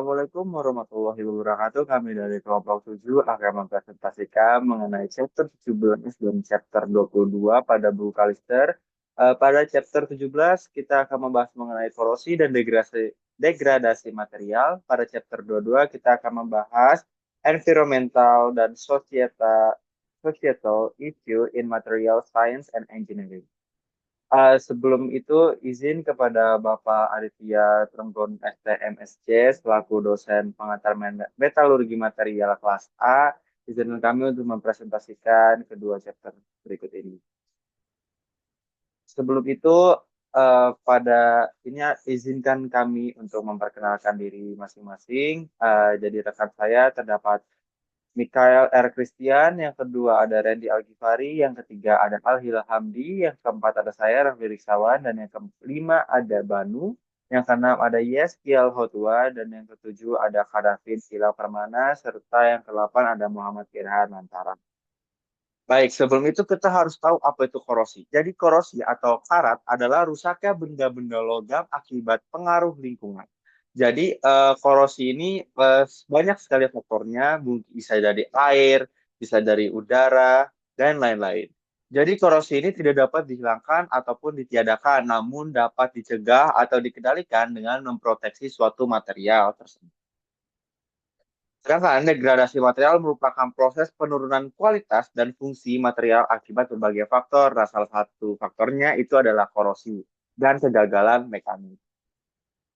Assalamualaikum warahmatullahi wabarakatuh. Kami dari kelompok 7 akan mempresentasikan mengenai chapter 17 dan chapter 22 pada buku Kalister. Pada chapter 17 kita akan membahas mengenai korosi dan degradasi material. Pada chapter 22 kita akan membahas environmental dan societal issue in material science and engineering. Sebelum itu, izin kepada Bapak Aditya Trenggon STMSC selaku dosen pengantar metalurgi material kelas A. Izinkan kami untuk mempresentasikan kedua chapter berikut ini. Sebelum itu, pada ini izinkan kami untuk memperkenalkan diri masing-masing. Jadi rekan saya terdapat Mikael R. Christian, yang kedua ada Randy Algifari, yang ketiga ada Al-Hilal Hamdi, yang keempat ada saya, Raffi Riksawan, dan yang kelima ada Banu, yang keenam ada Yeskiel Hotua, dan yang ketujuh ada Kadafin Sila Permana, serta yang kedelapan ada Muhammad Irhan Mantara. Baik, sebelum itu kita harus tahu apa itu korosi. Jadi korosi atau karat adalah rusaknya benda-benda logam akibat pengaruh lingkungan. Jadi korosi ini banyak sekali faktornya, bisa dari air, bisa dari udara, dan lain-lain. Jadi korosi ini tidak dapat dihilangkan ataupun ditiadakan, namun dapat dicegah atau dikendalikan dengan memproteksi suatu material tersebut. Sedangkan degradasi material merupakan proses penurunan kualitas dan fungsi material akibat berbagai faktor. Nah, salah satu faktornya itu adalah korosi dan kegagalan mekanik.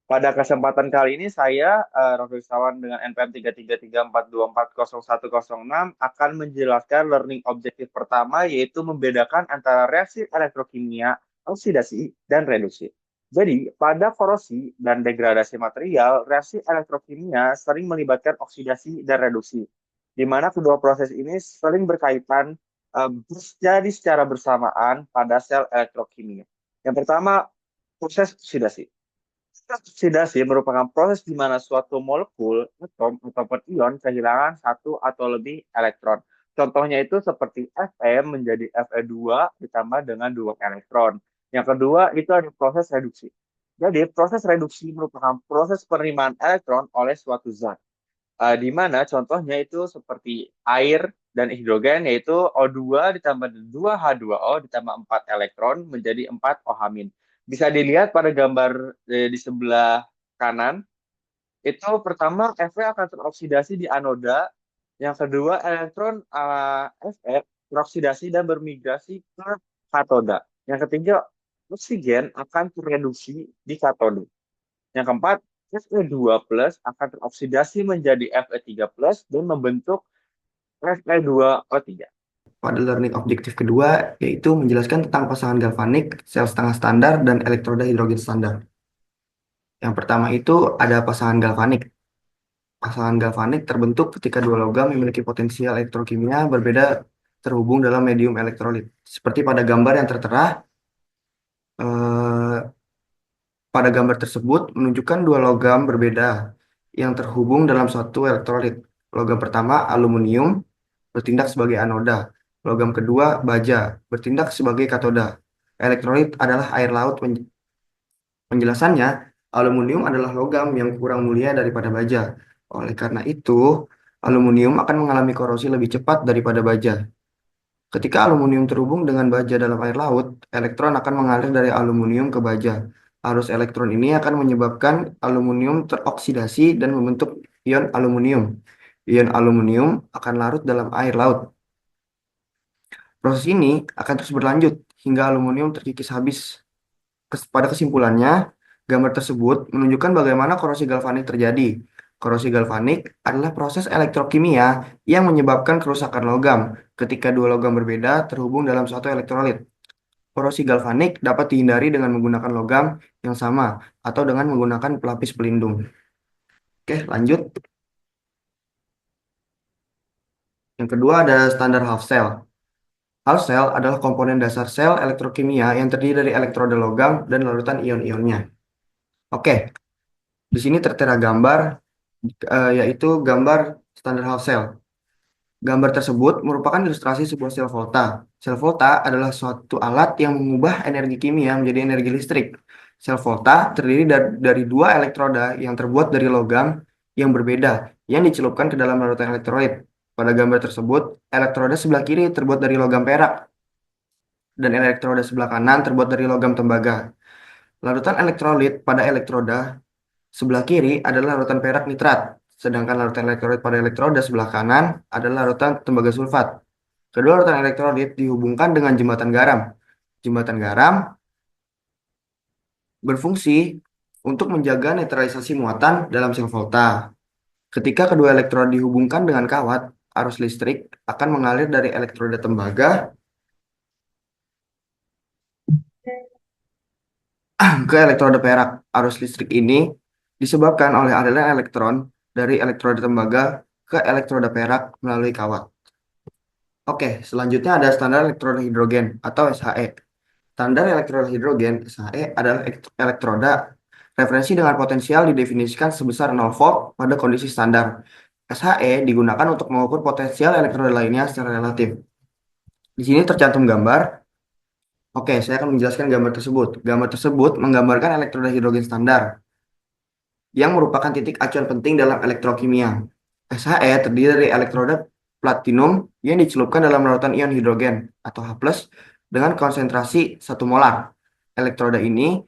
Pada kesempatan kali ini saya, Raffi Sawan dengan NPM 33342404106 akan menjelaskan learning objektif pertama, yaitu membedakan antara reaksi elektrokimia, oksidasi, dan reduksi. Jadi, pada korosi dan degradasi material, reaksi elektrokimia sering melibatkan oksidasi dan reduksi, di mana kedua proses ini sering berkaitan terjadi secara bersamaan pada sel elektrokimia. Yang pertama, proses oksidasi. Oksidasi merupakan proses di mana suatu molekul, atom, ataupun ion kehilangan satu atau lebih elektron. Contohnya itu seperti Fe menjadi Fe2 ditambah dengan dua elektron. Yang kedua itu ada proses reduksi. Jadi proses reduksi merupakan proses penerimaan elektron oleh suatu zat. Di mana contohnya itu seperti air dan hidrogen, yaitu O2 ditambah 2H2O ditambah 4 elektron menjadi 4 OH-. Bisa dilihat pada gambar di sebelah kanan, itu pertama Fe akan teroksidasi di anoda, yang kedua elektron Fe teroksidasi dan bermigrasi ke katoda. Yang ketiga, oksigen akan tereduksi di katode. Yang keempat, Fe2 plus akan teroksidasi menjadi Fe3 plus dan membentuk Fe2O3. Pada learning objektif kedua, yaitu menjelaskan tentang pasangan galvanik, sel setengah standar, dan elektroda hidrogen standar. Yang pertama itu ada pasangan galvanik. Pasangan galvanik terbentuk ketika dua logam memiliki potensial elektrokimia berbeda terhubung dalam medium elektrolit. Seperti pada gambar yang tertera, eh, pada gambar tersebut menunjukkan dua logam berbeda yang terhubung dalam suatu elektrolit. Logam pertama, aluminium, bertindak sebagai anoda. Logam kedua, baja, bertindak sebagai katoda. Elektrolit adalah air laut. Penjelasannya, aluminium adalah logam yang kurang mulia daripada baja. Oleh karena itu, aluminium akan mengalami korosi lebih cepat daripada baja. Ketika aluminium terhubung dengan baja dalam air laut, elektron akan mengalir dari aluminium ke baja. Arus elektron ini akan menyebabkan aluminium teroksidasi dan membentuk ion aluminium. Ion aluminium akan larut dalam air laut. Proses ini akan terus berlanjut hingga aluminium terkikis habis. Pada kesimpulannya, gambar tersebut menunjukkan bagaimana korosi galvanik terjadi. Korosi galvanik adalah proses elektrokimia yang menyebabkan kerusakan logam ketika dua logam berbeda terhubung dalam suatu elektrolit. Korosi galvanik dapat dihindari dengan menggunakan logam yang sama atau dengan menggunakan pelapis pelindung. Oke, lanjut. Yang kedua ada standar half cell. Half cell adalah komponen dasar sel elektrokimia yang terdiri dari elektroda logam dan larutan ion-ionnya. Oke, di sini tertera gambar, yaitu gambar standar half cell. Gambar tersebut merupakan ilustrasi sebuah sel volta. Sel volta adalah suatu alat yang mengubah energi kimia menjadi energi listrik. Sel volta terdiri dari dua elektroda yang terbuat dari logam yang berbeda yang dicelupkan ke dalam larutan elektrolit. Pada gambar tersebut, elektroda sebelah kiri terbuat dari logam perak dan elektroda sebelah kanan terbuat dari logam tembaga. Larutan elektrolit pada elektroda sebelah kiri adalah larutan perak nitrat, sedangkan larutan elektrolit pada elektroda sebelah kanan adalah larutan tembaga sulfat. Kedua larutan elektrolit dihubungkan dengan jembatan garam. Jembatan garam berfungsi untuk menjaga netralisasi muatan dalam sel volta. Ketika kedua elektroda dihubungkan dengan kawat, arus listrik akan mengalir dari elektroda tembaga ke elektroda perak. Arus listrik ini disebabkan oleh aliran elektron dari elektroda tembaga ke elektroda perak melalui kawat. Oke, selanjutnya ada standar elektroda hidrogen atau SHE. Standar elektroda hidrogen SHE adalah elektroda referensi dengan potensial didefinisikan sebesar 0 volt pada kondisi standar. SHE digunakan untuk mengukur potensial elektroda lainnya secara relatif. Di sini tercantum gambar. Oke, saya akan menjelaskan gambar tersebut. Gambar tersebut menggambarkan elektroda hidrogen standar yang merupakan titik acuan penting dalam elektrokimia. SHE terdiri dari elektroda platinum yang dicelupkan dalam larutan ion hidrogen atau H+ dengan konsentrasi 1 molar. Elektroda ini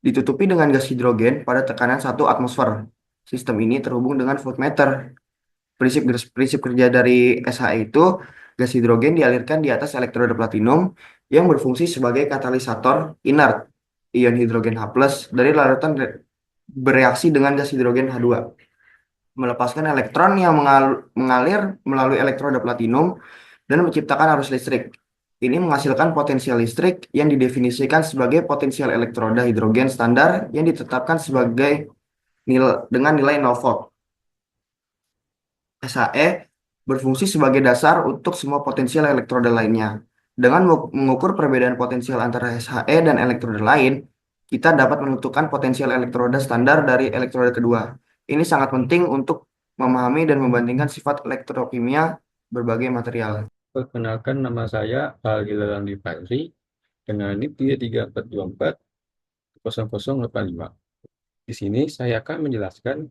ditutupi dengan gas hidrogen pada tekanan 1 atmosfer. Sistem ini terhubung dengan voltmeter. Prinsip kerja dari SHE itu, gas hidrogen dialirkan di atas elektroda platinum yang berfungsi sebagai katalisator inert ion hidrogen H+ dari larutan bereaksi dengan gas hidrogen H2, melepaskan elektron yang mengalir melalui elektroda platinum dan menciptakan arus listrik. Ini menghasilkan potensial listrik yang didefinisikan sebagai potensial elektroda hidrogen standar yang ditetapkan sebagai dengan nilai 0 volt. SHE berfungsi sebagai dasar untuk semua potensial elektroda lainnya. Dengan mengukur perbedaan potensial antara SHE dan elektroda lain, kita dapat menentukan potensial elektroda standar dari elektroda kedua. Ini sangat penting untuk memahami dan membandingkan sifat elektrokimia berbagai material. Perkenalkan, nama saya Al-Gilalandi Fazri dengan NIP 334240085. Di sini saya akan menjelaskan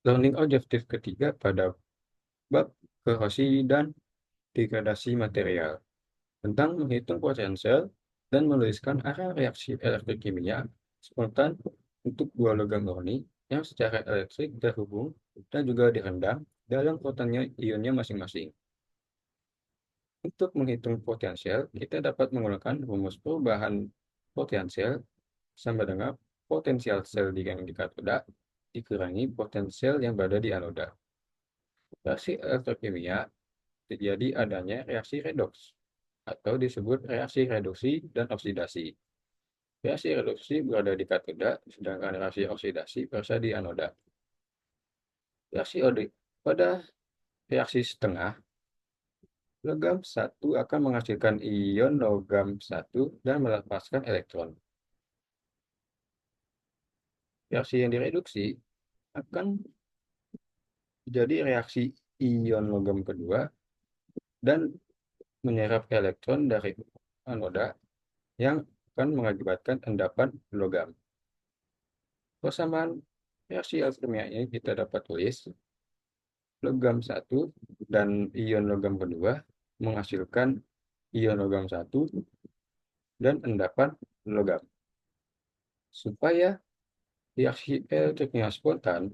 learning objektif ketiga pada bab korosi dan degradasi material tentang menghitung potensial dan menuliskan arah reaksi elektrokimia spontan untuk dua logam murni yang secara elektrik terhubung dan juga direndam dalam protonnya ionnya masing-masing. Untuk menghitung potensial, kita dapat menggunakan rumus perubahan potensial sama dengan potensial sel yang di katoda dikurangi potensial yang berada di anoda. Reaksi elektrokimia terjadi adanya reaksi redoks atau disebut reaksi reduksi dan oksidasi. Reaksi reduksi berada di katoda, sedangkan reaksi oksidasi berada di anoda. Pada reaksi setengah, logam 1 akan menghasilkan ion logam 1 dan melepaskan elektron. Reaksi yang direduksi akan jadi reaksi ion logam kedua dan menyerap elektron dari anoda yang akan mengakibatkan endapan logam. Persamaan reaksi alkimia ini kita dapat tulis logam 1 dan ion logam kedua menghasilkan ion logam 1 dan endapan logam. Supaya reaksi elektriknya spontan,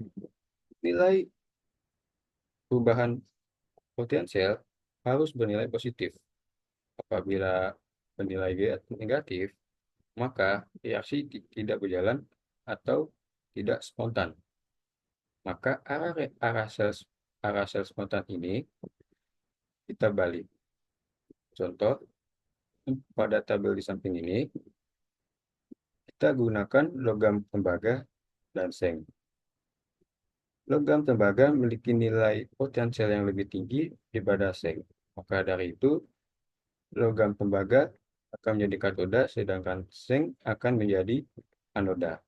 nilai perubahan potensial harus bernilai positif. Apabila bernilai negatif, maka reaksi tidak berjalan atau tidak spontan. Maka arah sel spontan ini kita balik. Contoh, pada tabel di samping ini, kita gunakan logam tembaga dan seng. Logam tembaga memiliki nilai potensial yang lebih tinggi daripada seng. Maka dari itu, logam tembaga akan menjadi katoda, sedangkan seng akan menjadi anoda,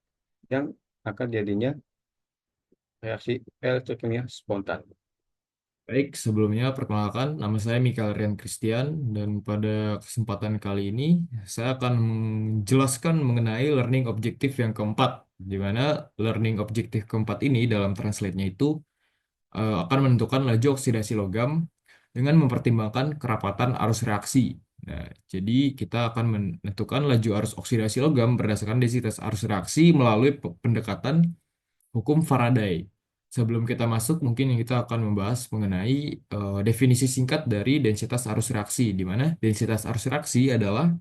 yang akan jadinya reaksi elektrokimia spontan. Baik, sebelumnya perkenalkan, nama saya Mikael Rian Christian dan pada kesempatan kali ini saya akan menjelaskan mengenai learning objektif yang keempat, di mana learning objektif keempat ini dalam translate-nya itu akan menentukan laju oksidasi logam dengan mempertimbangkan kerapatan arus reaksi. Nah, jadi kita akan menentukan laju arus oksidasi logam berdasarkan densitas arus reaksi melalui pendekatan hukum Faraday. Sebelum kita masuk, mungkin kita akan membahas mengenai definisi singkat dari densitas arus reaksi, di mana densitas arus reaksi adalah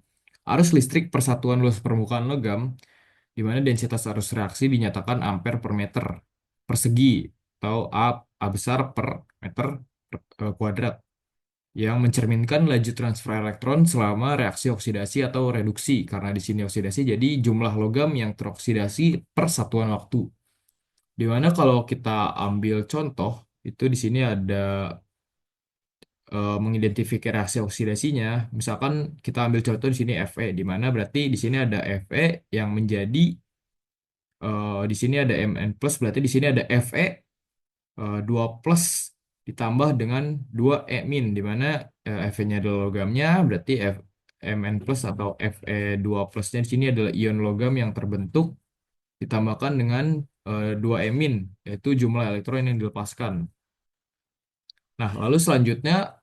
arus listrik per satuan luas permukaan logam, di mana densitas arus reaksi dinyatakan ampere per meter persegi atau A besar per meter kuadrat, yang mencerminkan laju transfer elektron selama reaksi oksidasi atau reduksi. Karena di sini oksidasi, jadi jumlah logam yang teroksidasi per satuan waktu. Di mana kalau kita ambil contoh, itu di sini ada mengidentifikasi reaksi oksidasinya. Misalkan kita ambil contoh di sini Fe, di mana berarti di sini ada Fe yang menjadi di sini ada Mn plus, berarti di sini ada Fe 2 plus ditambah dengan 2 E min, di mana Fe-nya adalah logamnya, berarti Mn plus atau Fe 2 plusnya di sini adalah ion logam yang terbentuk ditambahkan dengan 2 E min, yaitu jumlah elektron yang dilepaskan. Nah, lalu selanjutnya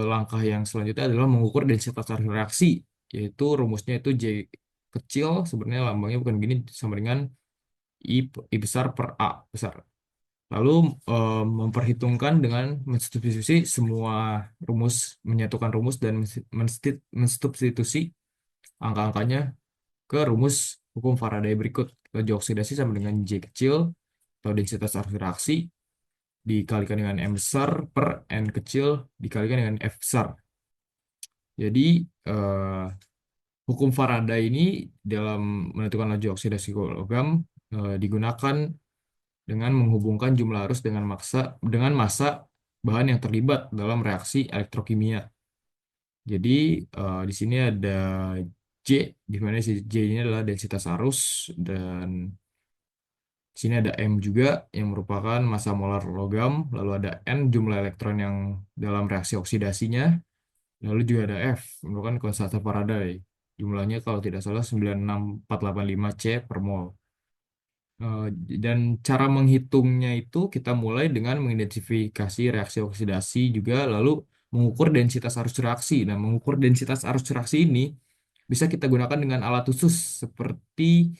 langkah yang selanjutnya adalah mengukur densitas arus reaksi, yaitu rumusnya itu J kecil, sebenarnya lambangnya bukan gini, sama dengan I besar per A besar. Lalu memperhitungkan dengan mensubstitusi semua rumus, menyatukan rumus dan mensubstitusi angka-angkanya ke rumus hukum Faraday berikut. Laju oksidasi sama dengan J kecil atau densitas arus reaksi dikalikan dengan M besar per N kecil dikalikan dengan F besar. Jadi hukum Faraday ini dalam menentukan laju oksidasi logam digunakan dengan menghubungkan jumlah arus dengan massa bahan yang terlibat dalam reaksi elektrokimia. Jadi di sini ada J, di mana J ini adalah densitas arus, dan di sini ada M juga yang merupakan massa molar logam, lalu ada N jumlah elektron yang dalam reaksi oksidasinya, lalu juga ada F merupakan konstanta Faraday. Jumlahnya kalau tidak salah 96485 C per mol. Dan cara menghitungnya itu kita mulai dengan mengidentifikasi reaksi oksidasi juga, lalu mengukur densitas arus reaksi. Nah, mengukur densitas arus reaksi ini bisa kita gunakan dengan alat khusus seperti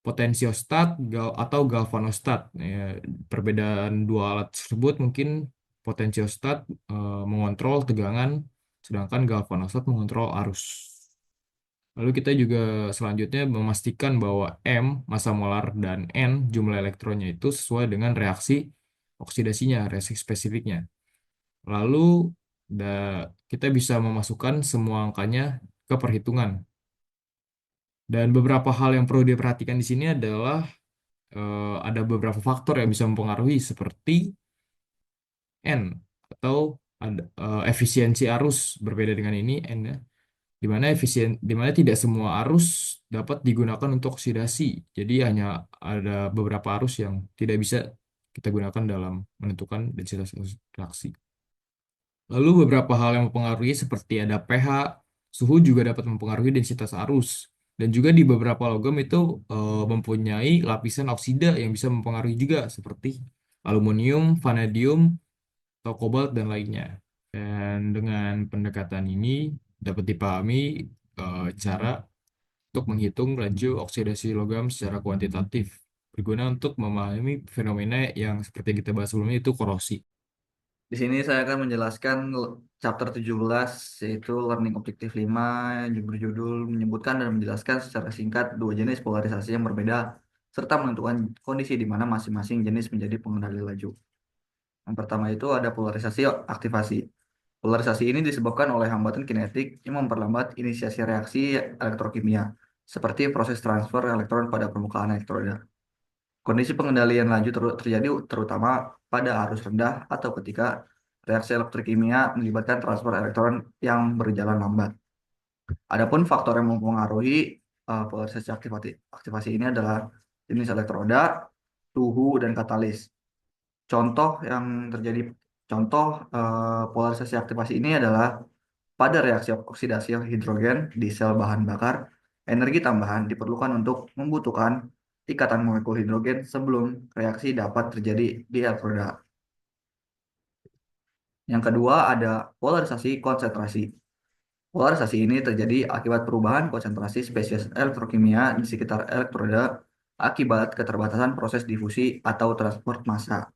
potensiostat atau galvanostat. Ya, perbedaan dua alat tersebut mungkin potensiostat mengontrol tegangan, sedangkan galvanostat mengontrol arus. Lalu kita juga selanjutnya memastikan bahwa M, massa molar, dan N, jumlah elektronnya itu sesuai dengan reaksi oksidasinya, reaksi spesifiknya. Lalu kita bisa memasukkan semua angkanya ke perhitungan. Dan beberapa hal yang perlu diperhatikan di sini adalah ada beberapa faktor yang bisa mempengaruhi seperti N, atau efisiensi arus, berbeda dengan ini N ya, di mana tidak semua arus dapat digunakan untuk oksidasi. Jadi hanya ada beberapa arus yang tidak bisa kita gunakan dalam menentukan densitas reaksi. Lalu beberapa hal yang mempengaruhi seperti ada pH, suhu juga dapat mempengaruhi densitas arus. Dan juga di beberapa logam itu mempunyai lapisan oksida yang bisa mempengaruhi juga seperti aluminium, vanadium, atau kobalt dan lainnya. Dan dengan pendekatan ini dapat dipahami cara untuk menghitung laju oksidasi logam secara kuantitatif, berguna untuk memahami fenomena yang seperti yang kita bahas sebelumnya, itu korosi. Di sini saya akan menjelaskan chapter 17, yaitu Learning Objective 5, yang berjudul menyebutkan dan menjelaskan secara singkat dua jenis polarisasi yang berbeda, serta menentukan kondisi di mana masing-masing jenis menjadi pengendali laju. Yang pertama itu ada polarisasi aktivasi. Polarisasi ini disebabkan oleh hambatan kinetik yang memperlambat inisiasi reaksi elektrokimia, seperti proses transfer elektron pada permukaan elektroda. Kondisi pengendalian laju terjadi terutama pada arus rendah atau ketika reaksi elektrokimia melibatkan transfer elektron yang berjalan lambat. Adapun faktor yang mempengaruhi polarisasi aktivasi ini adalah jenis elektroda, suhu, dan katalis. Contoh yang terjadi polarisasi aktivasi ini adalah pada reaksi oksidasi hidrogen di sel bahan bakar, energi tambahan diperlukan untuk membutuhkan ikatan molekul hidrogen sebelum reaksi dapat terjadi di elektroda. Yang kedua ada polarisasi konsentrasi. Polarisasi ini terjadi akibat perubahan konsentrasi spesies elektrokimia di sekitar elektroda akibat keterbatasan proses difusi atau transport massa.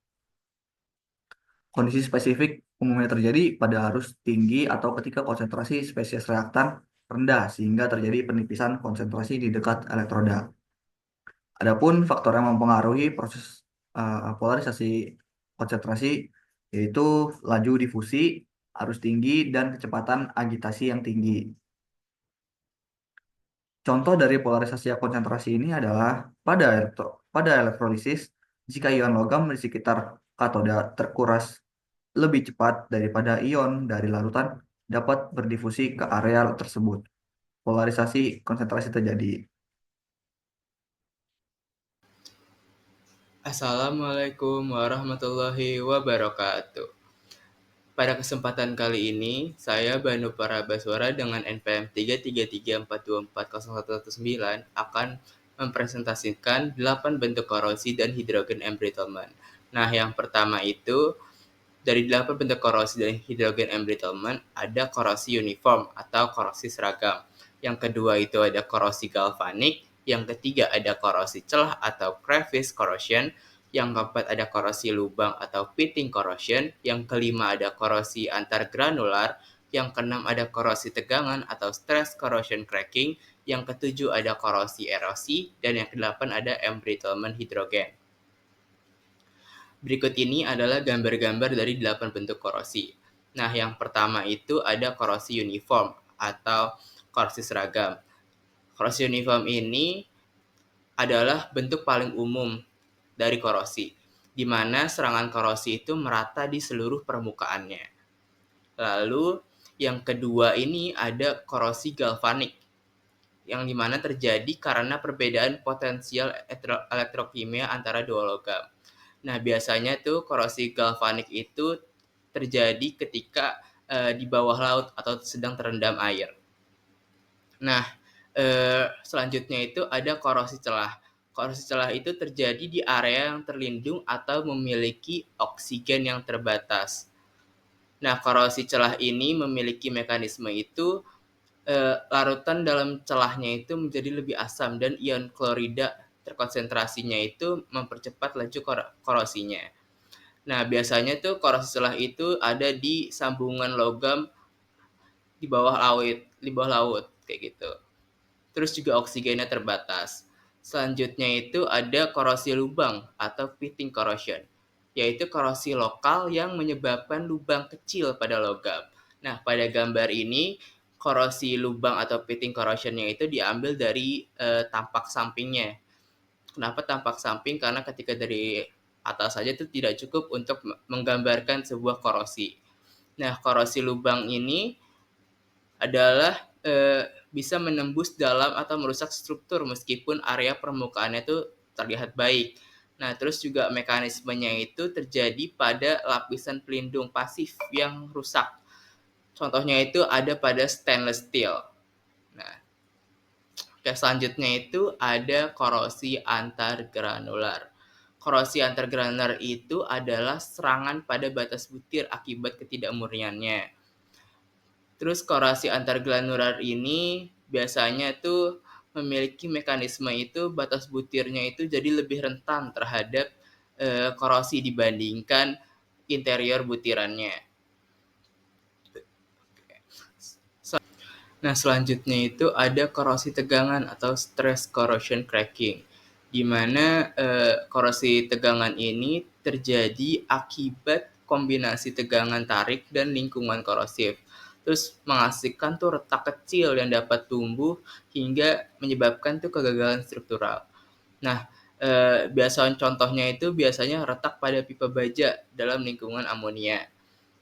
Kondisi spesifik umumnya terjadi pada arus tinggi atau ketika konsentrasi spesies reaktan rendah sehingga terjadi penipisan konsentrasi di dekat elektroda. Adapun faktor yang mempengaruhi proses polarisasi konsentrasi yaitu laju difusi, arus tinggi, dan kecepatan agitasi yang tinggi. Contoh dari polarisasi konsentrasi ini adalah pada elektrolisis, jika ion logam di sekitar katoda terkuras lebih cepat daripada ion dari larutan dapat berdifusi ke area tersebut. Polarisasi konsentrasi terjadi. Assalamualaikum warahmatullahi wabarakatuh. Pada kesempatan kali ini, saya Banu Parabaswara dengan NPM 333424019 akan mempresentasikan 8 bentuk korosi dan hidrogen embrittlement. Nah, yang pertama itu, dari 8 bentuk korosi dan hidrogen embrittlement, ada korosi uniform atau korosi seragam. Yang kedua itu ada korosi galvanik. Yang ketiga ada korosi celah atau crevice corrosion. Yang keempat ada korosi lubang atau pitting corrosion. Yang kelima ada korosi antargranular. Yang keenam ada korosi tegangan atau stress corrosion cracking. Yang ketujuh ada korosi erosi. Dan yang kedelapan ada embrittlement hidrogen. Berikut ini adalah gambar-gambar dari 8 bentuk korosi. Nah, yang pertama itu ada korosi uniform atau korosi seragam. Korosi uniform ini adalah bentuk paling umum dari korosi, di mana serangan korosi itu merata di seluruh permukaannya. Lalu, yang kedua ini ada korosi galvanik, yang dimana terjadi karena perbedaan potensial elektrokimia antara dua logam. Nah, biasanya tuh korosi galvanik itu terjadi ketika di bawah laut atau sedang terendam air. Nah, selanjutnya itu ada korosi celah. Korosi celah itu terjadi di area yang terlindung atau memiliki oksigen yang terbatas. Nah, korosi celah ini memiliki mekanisme itu larutan dalam celahnya itu menjadi lebih asam dan ion klorida terkonsentrasinya itu mempercepat laju korosinya. Nah, biasanya tuh korosi celah itu ada di sambungan logam di bawah laut kayak gitu. Terus juga oksigennya terbatas. Selanjutnya itu ada korosi lubang atau pitting corrosion, yaitu korosi lokal yang menyebabkan lubang kecil pada logam. Nah, pada gambar ini korosi lubang atau pitting corrosionnya itu diambil dari tampak sampingnya. Kenapa tampak samping? Karena ketika dari atas saja itu tidak cukup untuk menggambarkan sebuah korosi. Nah, korosi lubang ini adalah bisa menembus dalam atau merusak struktur meskipun area permukaannya itu terlihat baik. Nah, terus juga mekanismenya itu terjadi pada lapisan pelindung pasif yang rusak. Contohnya itu ada pada stainless steel. Nah, selanjutnya itu ada korosi antargranular. Korosi antargranular itu adalah serangan pada batas butir akibat ketidakmurniannya. Terus korosi antargranular ini biasanya tuh memiliki mekanisme itu batas butirnya itu jadi lebih rentan terhadap korosi dibandingkan interior butirannya. Nah, selanjutnya itu ada korosi tegangan atau stress corrosion cracking, di mana korosi tegangan ini terjadi akibat kombinasi tegangan tarik dan lingkungan korosif. Terus menghasilkan tuh retak kecil yang dapat tumbuh hingga menyebabkan tuh kegagalan struktural. Nah, biasanya contohnya itu biasanya retak pada pipa baja dalam lingkungan amonia.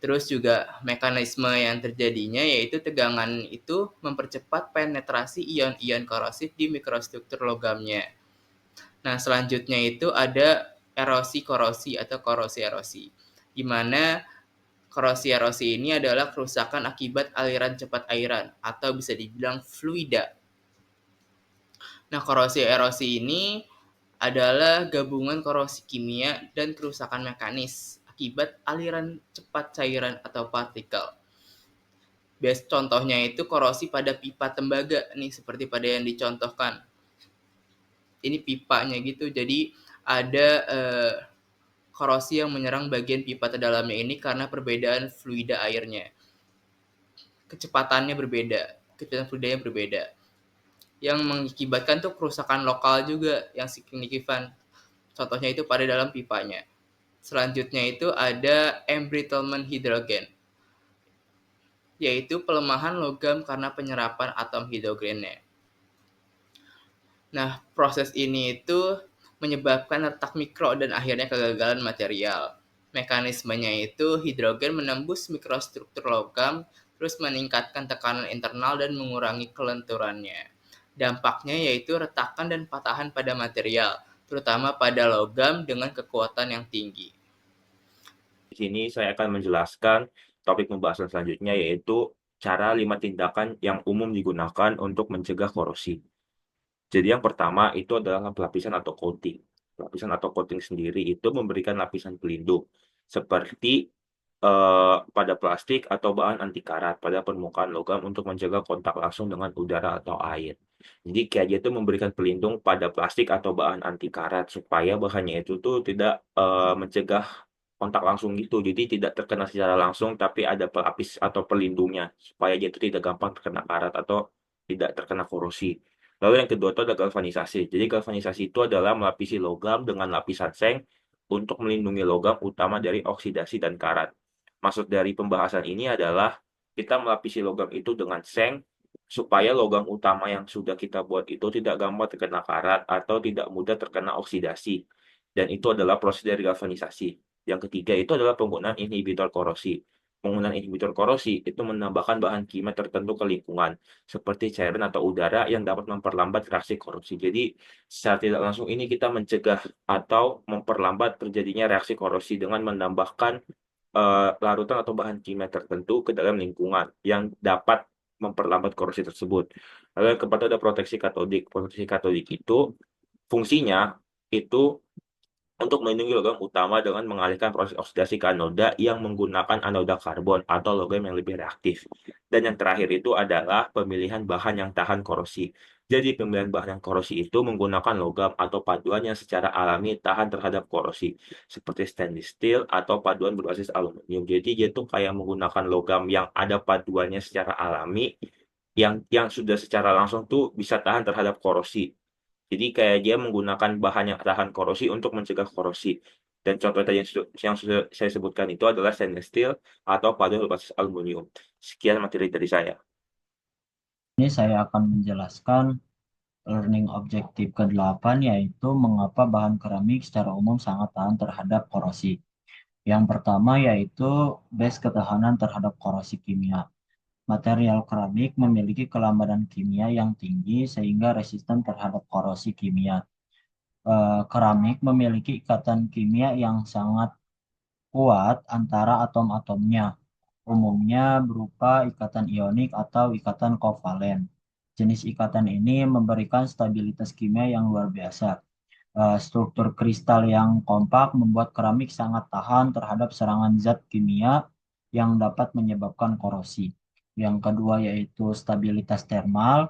Terus juga mekanisme yang terjadinya yaitu tegangan itu mempercepat penetrasi ion-ion korosif di mikrostruktur logamnya. Nah, selanjutnya itu ada erosi korosi atau korosi erosi, di mana korosi erosi ini adalah kerusakan akibat aliran cepat airan atau bisa dibilang fluida. Nah, korosi erosi ini adalah gabungan korosi kimia dan kerusakan mekanis akibat aliran cepat cairan atau partikel. Contohnya itu korosi pada pipa tembaga nih, seperti pada yang dicontohkan. Ini pipanya gitu, jadi ada korosi yang menyerang bagian pipa terdalamnya ini karena perbedaan fluida airnya. Kecepatan fluidanya berbeda. Yang mengakibatkan tuh kerusakan lokal juga yang signifikan. Contohnya itu pada dalam pipanya. Selanjutnya itu ada embrittlement hidrogen, yaitu pelemahan logam karena penyerapan atom hidrogennya. Nah, proses ini itu menyebabkan retak mikro dan akhirnya kegagalan material. Mekanismenya itu hidrogen menembus mikrostruktur logam, terus meningkatkan tekanan internal dan mengurangi kelenturannya. Dampaknya yaitu retakan dan patahan pada material, terutama pada logam dengan kekuatan yang tinggi. Di sini saya akan menjelaskan topik pembahasan selanjutnya, yaitu cara 5 tindakan yang umum digunakan untuk mencegah korosi. Jadi yang pertama itu adalah lapisan atau coating. Lapisan atau coating sendiri itu memberikan lapisan pelindung seperti pada plastik atau bahan anti karat pada permukaan logam untuk mencegah kontak langsung dengan udara atau air. Jadi kayak dia itu memberikan pelindung pada plastik atau bahan anti karat supaya bahannya itu tuh tidak mencegah kontak langsung gitu. Jadi tidak terkena secara langsung tapi ada pelapis atau pelindungnya supaya dia itu tidak gampang terkena karat atau tidak terkena korosi. Lalu yang kedua itu adalah galvanisasi. Jadi galvanisasi itu adalah melapisi logam dengan lapisan seng untuk melindungi logam utama dari oksidasi dan karat. Maksud dari pembahasan ini adalah kita melapisi logam itu dengan seng supaya logam utama yang sudah kita buat itu tidak gampang terkena karat atau tidak mudah terkena oksidasi. Dan itu adalah proses dari galvanisasi. Yang ketiga itu adalah penggunaan inhibitor korosi. Penggunaan inhibitor korosi itu menambahkan bahan kimia tertentu ke lingkungan, seperti cairan atau udara yang dapat memperlambat reaksi korosi. Jadi, secara tidak langsung ini kita mencegah atau memperlambat terjadinya reaksi korosi dengan menambahkan larutan atau bahan kimia tertentu ke dalam lingkungan yang dapat memperlambat korosi tersebut. Lalu yang keempat ada proteksi katodik. Proteksi katodik itu fungsinya itu untuk melindungi logam utama dengan mengalihkan proses oksidasi ke anoda yang menggunakan anoda karbon atau logam yang lebih reaktif. Dan yang terakhir itu adalah pemilihan bahan yang tahan korosi. Jadi pemilihan bahan yang korosi itu menggunakan logam atau paduan yang secara alami tahan terhadap korosi, seperti stainless steel atau paduan berbasis aluminium. Jadi dia tuh kayak menggunakan logam yang ada paduannya secara alami, yang sudah secara langsung tuh bisa tahan terhadap korosi. Jadi kayak dia menggunakan bahan yang tahan korosi untuk mencegah korosi. Dan contoh tadi yang sudah saya sebutkan itu adalah stainless steel atau paduan berbasis aluminium. Sekian materi dari saya. Ini saya akan menjelaskan learning objektif ke-8, yaitu mengapa bahan keramik secara umum sangat tahan terhadap korosi. Yang pertama yaitu base ketahanan terhadap korosi kimia. Material keramik memiliki kelembaban kimia yang tinggi sehingga resisten terhadap korosi kimia. Keramik memiliki ikatan kimia yang sangat kuat antara atom-atomnya, umumnya berupa ikatan ionik atau ikatan kovalen. Jenis ikatan ini memberikan stabilitas kimia yang luar biasa. Struktur kristal yang kompak membuat keramik sangat tahan terhadap serangan zat kimia yang dapat menyebabkan korosi. Yang kedua yaitu stabilitas termal.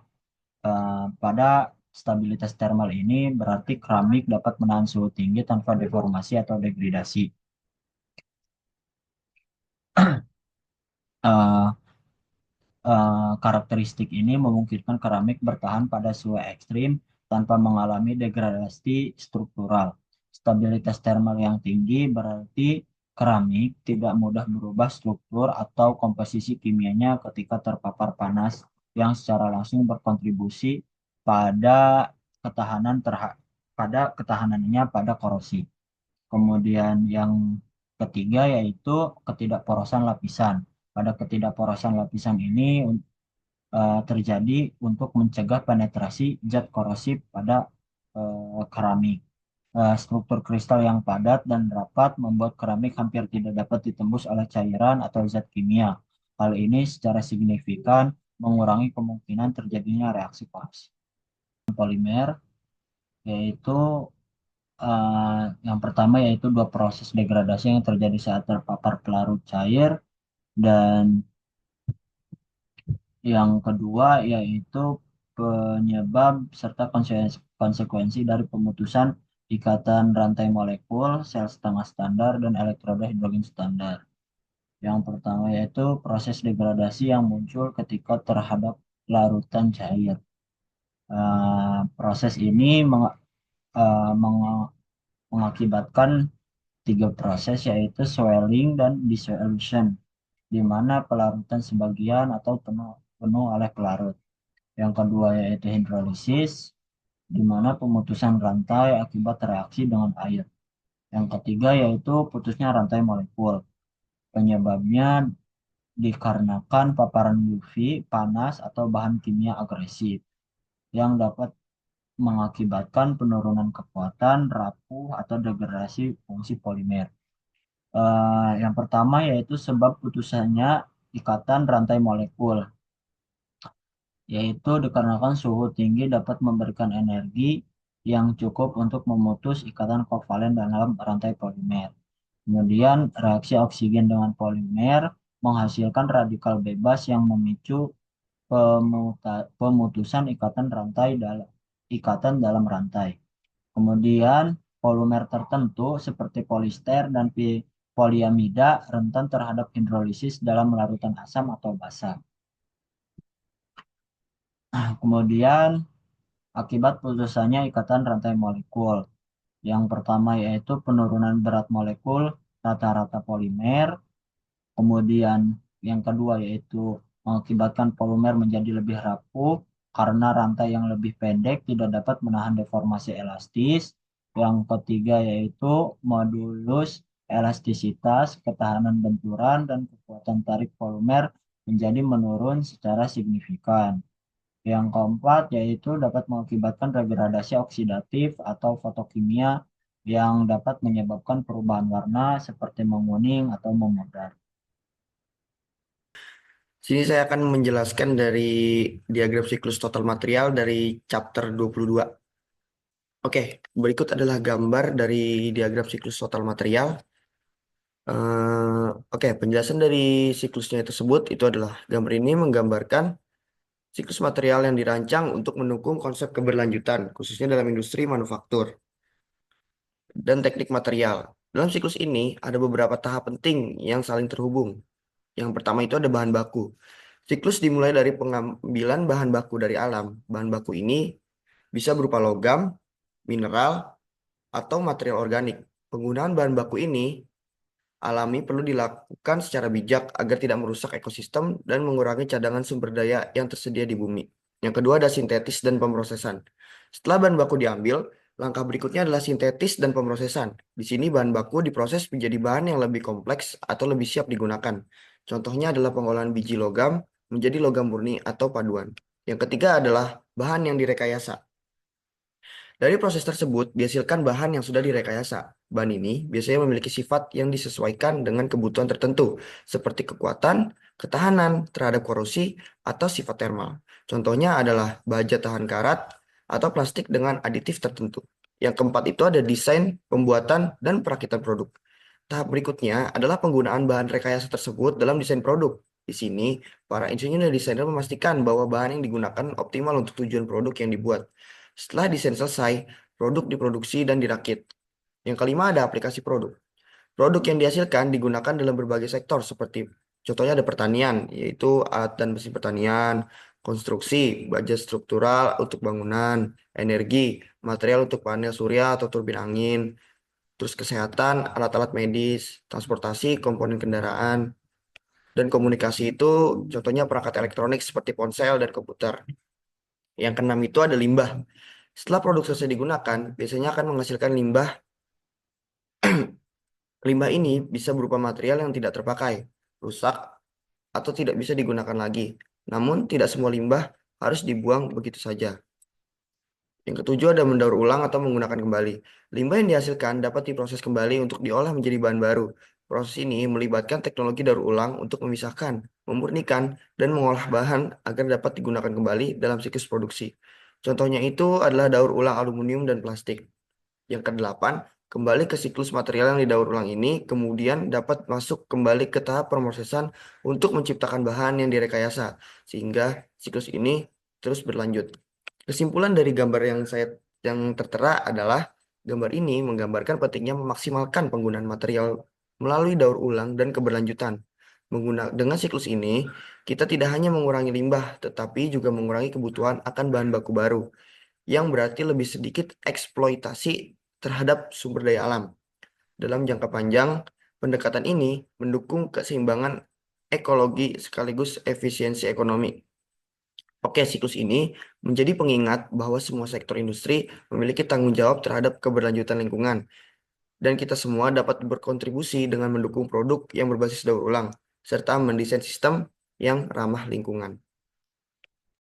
Pada stabilitas termal ini berarti keramik dapat menahan suhu tinggi tanpa deformasi atau degradasi. Karakteristik ini memungkinkan keramik bertahan pada suhu ekstrim tanpa mengalami degradasi struktural. Stabilitas termal yang tinggi berarti keramik tidak mudah berubah struktur atau komposisi kimianya ketika terpapar panas yang secara langsung berkontribusi pada ketahanannya pada korosi. Kemudian yang ketiga yaitu ketidakporosan lapisan. Pada ketidakporosan lapisan ini terjadi untuk mencegah penetrasi zat korosif pada keramik. Struktur kristal yang padat dan rapat membuat keramik hampir tidak dapat ditembus oleh cairan atau zat kimia. Hal ini secara signifikan mengurangi kemungkinan terjadinya reaksi korosif. Polimer yaitu Yang pertama yaitu dua proses degradasi yang terjadi saat terpapar pelarut cair, dan yang kedua yaitu penyebab serta konsekuensi dari pemutusan ikatan rantai molekul, sel setengah standar, dan elektroda hidrogen standar. Yang pertama yaitu proses degradasi yang muncul ketika terhadap larutan cair. Proses ini mengakibatkan tiga proses yaitu swelling dan dissolution, di mana pelarutan sebagian atau penuh oleh pelarut. Yang kedua yaitu hidrolisis, di mana pemutusan rantai akibat reaksi dengan air. Yang ketiga yaitu putusnya rantai molekul. Penyebabnya dikarenakan paparan UV, panas, atau bahan kimia agresif yang dapat mengakibatkan penurunan kekuatan, rapuh, atau degradasi fungsi polimer. Yang pertama yaitu sebab putusannya ikatan rantai molekul, yaitu dikarenakan suhu tinggi dapat memberikan energi yang cukup untuk memutus ikatan kovalen dalam rantai polimer. Kemudian reaksi oksigen dengan polimer menghasilkan radikal bebas yang memicu pemutusan ikatan dalam rantai. Kemudian polimer tertentu seperti polister dan poliamida rentan terhadap hidrolisis dalam larutan asam atau basa. Kemudian akibat putusannya ikatan rantai molekul. Yang pertama yaitu penurunan berat molekul rata-rata polimer. Kemudian yang kedua yaitu mengakibatkan polimer menjadi lebih rapuh karena rantai yang lebih pendek tidak dapat menahan deformasi elastis. Yang ketiga yaitu modulus elastisitas, ketahanan benturan, dan kekuatan tarik polimer menjadi menurun secara signifikan. Yang keempat yaitu dapat mengakibatkan degradasi oksidatif atau fotokimia yang dapat menyebabkan perubahan warna seperti menguning atau memudar. Sini saya akan menjelaskan dari diagram siklus total material dari chapter 22. Oke, berikut adalah gambar dari diagram siklus total material. Oke, penjelasan dari siklusnya tersebut itu adalah gambar ini menggambarkan siklus material yang dirancang untuk mendukung konsep keberlanjutan, khususnya dalam industri manufaktur dan teknik material. Dalam siklus ini ada beberapa tahap penting yang saling terhubung. Yang pertama itu ada bahan baku. Siklus dimulai dari pengambilan bahan baku dari alam. Bahan baku ini bisa berupa logam, mineral, atau material organik. Penggunaan bahan baku ini alami perlu dilakukan secara bijak agar tidak merusak ekosistem dan mengurangi cadangan sumber daya yang tersedia di bumi. Yang kedua ada sintetis dan pemrosesan. Setelah bahan baku diambil, langkah berikutnya adalah sintetis dan pemrosesan. Di sini bahan baku diproses menjadi bahan yang lebih kompleks atau lebih siap digunakan. Contohnya adalah pengolahan biji logam menjadi logam murni atau paduan. Yang ketiga adalah bahan yang direkayasa. Dari proses tersebut dihasilkan bahan yang sudah direkayasa. Bahan ini biasanya memiliki sifat yang disesuaikan dengan kebutuhan tertentu, seperti kekuatan, ketahanan terhadap korosi, atau sifat termal. Contohnya adalah baja tahan karat atau plastik dengan aditif tertentu. Yang keempat itu ada desain, pembuatan, dan perakitan produk. Tahap berikutnya adalah penggunaan bahan rekayasa tersebut dalam desain produk. Di sini, para insinyur dan desainer memastikan bahwa bahan yang digunakan optimal untuk tujuan produk yang dibuat. Setelah desain selesai, produk diproduksi dan dirakit. Yang kelima ada aplikasi produk. Produk yang dihasilkan digunakan dalam berbagai sektor seperti contohnya ada pertanian, yaitu alat dan mesin pertanian, konstruksi, baja struktural untuk bangunan, energi, material untuk panel surya atau turbin angin, terus kesehatan, alat-alat medis, transportasi, komponen kendaraan, dan komunikasi itu contohnya perangkat elektronik seperti ponsel dan komputer. Yang keenam itu ada limbah. Setelah produk selesai digunakan, biasanya akan menghasilkan limbah. Limbah ini bisa berupa material yang tidak terpakai, rusak, atau tidak bisa digunakan lagi. Namun, tidak semua limbah harus dibuang begitu saja. Yang ketujuh ada mendaur ulang atau menggunakan kembali. Limbah yang dihasilkan dapat diproses kembali untuk diolah menjadi bahan baru. Proses ini melibatkan teknologi daur ulang untuk memisahkan, memurnikan, dan mengolah bahan agar dapat digunakan kembali dalam siklus produksi. Contohnya itu adalah daur ulang aluminium dan plastik. Yang kedelapan, kembali ke siklus material yang didaur ulang ini, kemudian dapat masuk kembali ke tahap pemrosesan untuk menciptakan bahan yang direkayasa, sehingga siklus ini terus berlanjut. Kesimpulan dari gambar yang tertera adalah gambar ini menggambarkan pentingnya memaksimalkan penggunaan material melalui daur ulang dan keberlanjutan. Dengan siklus ini, kita tidak hanya mengurangi limbah, tetapi juga mengurangi kebutuhan akan bahan baku baru, yang berarti lebih sedikit eksploitasi terhadap sumber daya alam. Dalam jangka panjang, pendekatan ini mendukung keseimbangan ekologi sekaligus efisiensi ekonomi. Oke, siklus ini menjadi pengingat bahwa semua sektor industri memiliki tanggung jawab terhadap keberlanjutan lingkungan, dan kita semua dapat berkontribusi dengan mendukung produk yang berbasis daur ulang, serta mendesain sistem yang ramah lingkungan.